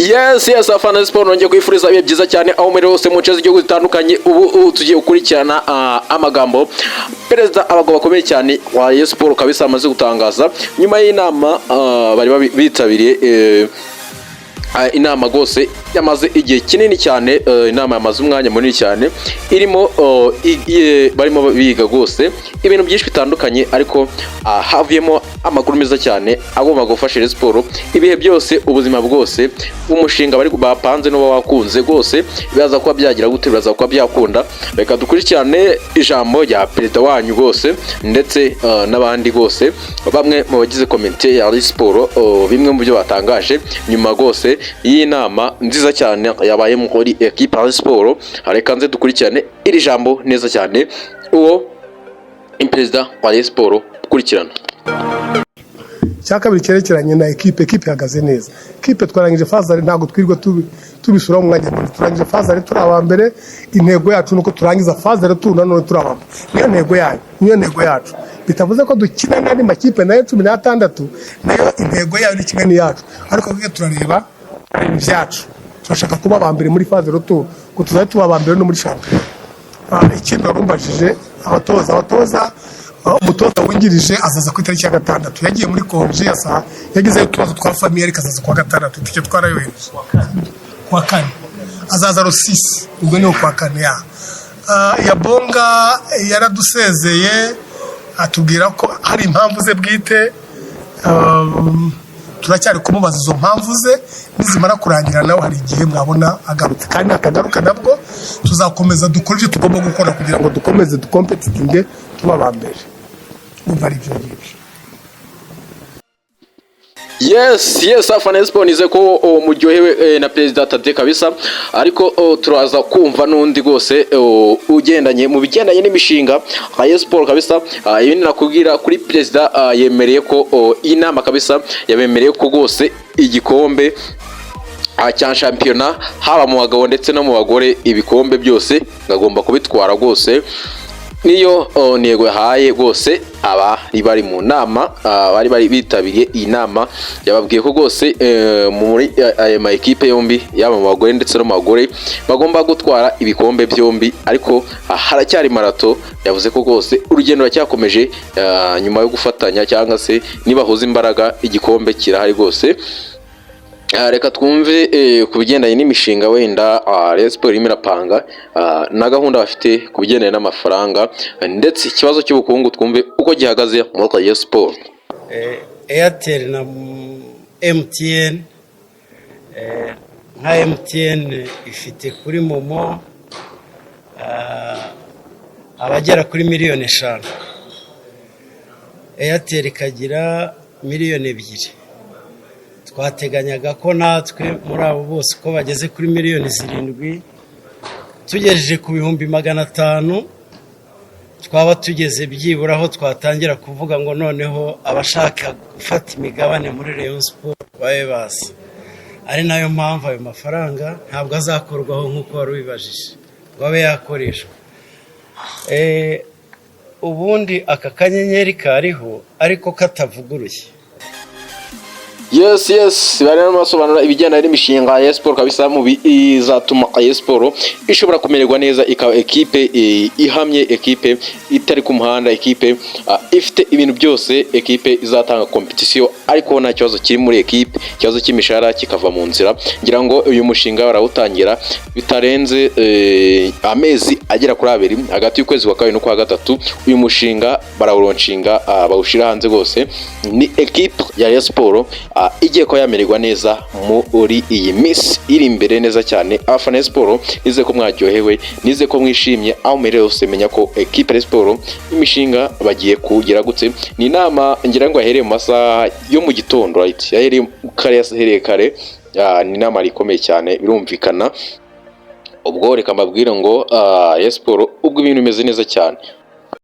Yes, afana Sport nongeye kwifuriza ibihe byiza cyane aho muri hose mu nce z'igihugu zitandukanye. Ubu tugiye gukurikirana amagambo perezida abagabo bakomeye cyane wa Rayon Sport kabisa amaze gutangaza nyuma y'inama bari bitabiriye inama gose yamaze igihe kinini cyane. Inama yamaze umwanya munini cyane irimo barimo biga gose ibintu byinshi bitandukanye, ariko havuyemo amakuru meza cyane agomba gufasha Rayon Sport ibihe byose, ubuzima bwose umushinga bari bapanze no wakunze gose biraza kuba byagira gute, biraza kuba byakunda. Reka dukurikirane ijambo rya perezida wanyu gose ndetse n'abandi gose bamwe mu bagize komite ya Rayon Sport, bimwe mu byo batangaje nyuma gose iyi nama nziza cyane yabaye muri equipe ya Rayon Sport. Reka nze dukurikirane iri jambo neza cyane uwo perezida wa Rayon Sport kurikirana. Cyakabiri cyerekeranye na equipe ihagaze neza. Equipe twarangije fazari, ntago twirwa tubisura mu mwanya munini. Turangije fazari turi aba mbere, intego yacu nuko turangiza fazari none turi aba. Niyo ntego yacu. Bitavuze ko dukina n'andi makipe nayo 16 nayo intego yayo ni kimwe yacu, ariko kwe turareba ibyacu. Turashaka kuba aba mbere muri fazari ko tuzaye tuba aba mbere no muri champion. Ikintu barumbajije abatoza umutoza wungirije azaza ku itariki ya 6. Yagiye muri konji yagize utubazo twa famille, ariko azaza kwa 6 tike twarayohereje kwa 4 azaza ro 6 ubwo ni kwa 4 ya bonga yaradusezeye atubwira ko hari impamvu ze bwite. Turacyari kumubaza izo mpamvu ze, nizimara kurangira nawe hari igihe mwabona agarutse, kandi akagaruka nabwo tuzakomeza dukora ibyo tugomba gukora kugira ngo dukomeze dukompetinge tuba aba mbere. Yes, afana Sport nize ko muryohewe na perezida Tade kabisa, ariko turaza kumva nundi gose ugendanye mu bigendanye n'imishinga Rayon Sport kabisa. Ibindi nakubwira kuri perezida yemereye ko inama kabisa yabemereye ko gose igikombe cya shampiyona haba mu bagabo ndetse no mu bagore, ibikombe byose ngagomba kubitwara gose. Niyo ntego yahaye gose bari mu nama, bari bitabiriye iyi nama. Yababwiye ko gose muri aya equipe yombi yaba mu bagore ndetse no mu bagore bagomba gutwara ibikombe byombi, ariko haracyari marato. Yavuze ko gose urugendo racyakomeje nyuma yo gufatanya cyangwa se nibahuza imbaraga igikombe kirahari gose. Reka twumve ku bigendanye n'imishinga wenda Rayon Sport irimo irapanga na gahunda bafite ku bigendanye n'amafaranga ndetse ikibazo cy'ubukungu twumve uko gihagaze muri Rayon Sport. Airtel na MTN, nka MTN ifite kuri Momo abagera kuri miliyoni 5, Airtel ikagira miliyoni 2. Twateganyaga ko natwe muri abo bose ko bageze kuri miliyoni 7 tugejeje ku bihumbi 500 twaba tugeze byibura aho twatangira kuvuga ngo noneho abashaka gufata imigabane muri Rayon Sport babe basi. Ari nayo mpamvu ayo mafaranga ntabwo azakorwaho nk'uko wari ubibajije ngo abe yakoreshwa. Ubundi aka kanyenyeri kariho ariko katavuguruye. Yes, barimo basobanura ibijyana n'imishinga ya Sport kabisa mu bizatuma Rayon Sport ishobora kumererwa neza, ikaba equipe ihamye, equipe itari ku muhanda, equipe ifite ibintu byose, equipe izatanga competition, ariko nta kibazo kiri muri equipe, ikibazo cy'imishahara kikava mu nzira. Ngira ngo uyu mushinga barawutangira bitarenze amezi agera kuri 2 hagati y'ukwezi kwa 2 no kwa 3. Uyu mushinga barawuronshinga bawushira hanze gose. Ni equipe ya Rayon Sport igiye ko yamererwa neza muri iyi miss iri imbere neza cyane. Afana Sport nize ko mwaryohewe, nize ko mwishimye, aho mere yose menya ko equipe ya Sport imishinga bagiye kugira gutse. Ni inama ngira ngo yahereye mu masaha yo mu gitondo, right? Yahereye kare, ni inama ikomeye cyane birumvikana. Ubwo reka mbabwira ngo Rayon Sport ubwo ibintu bimeze neza cyane.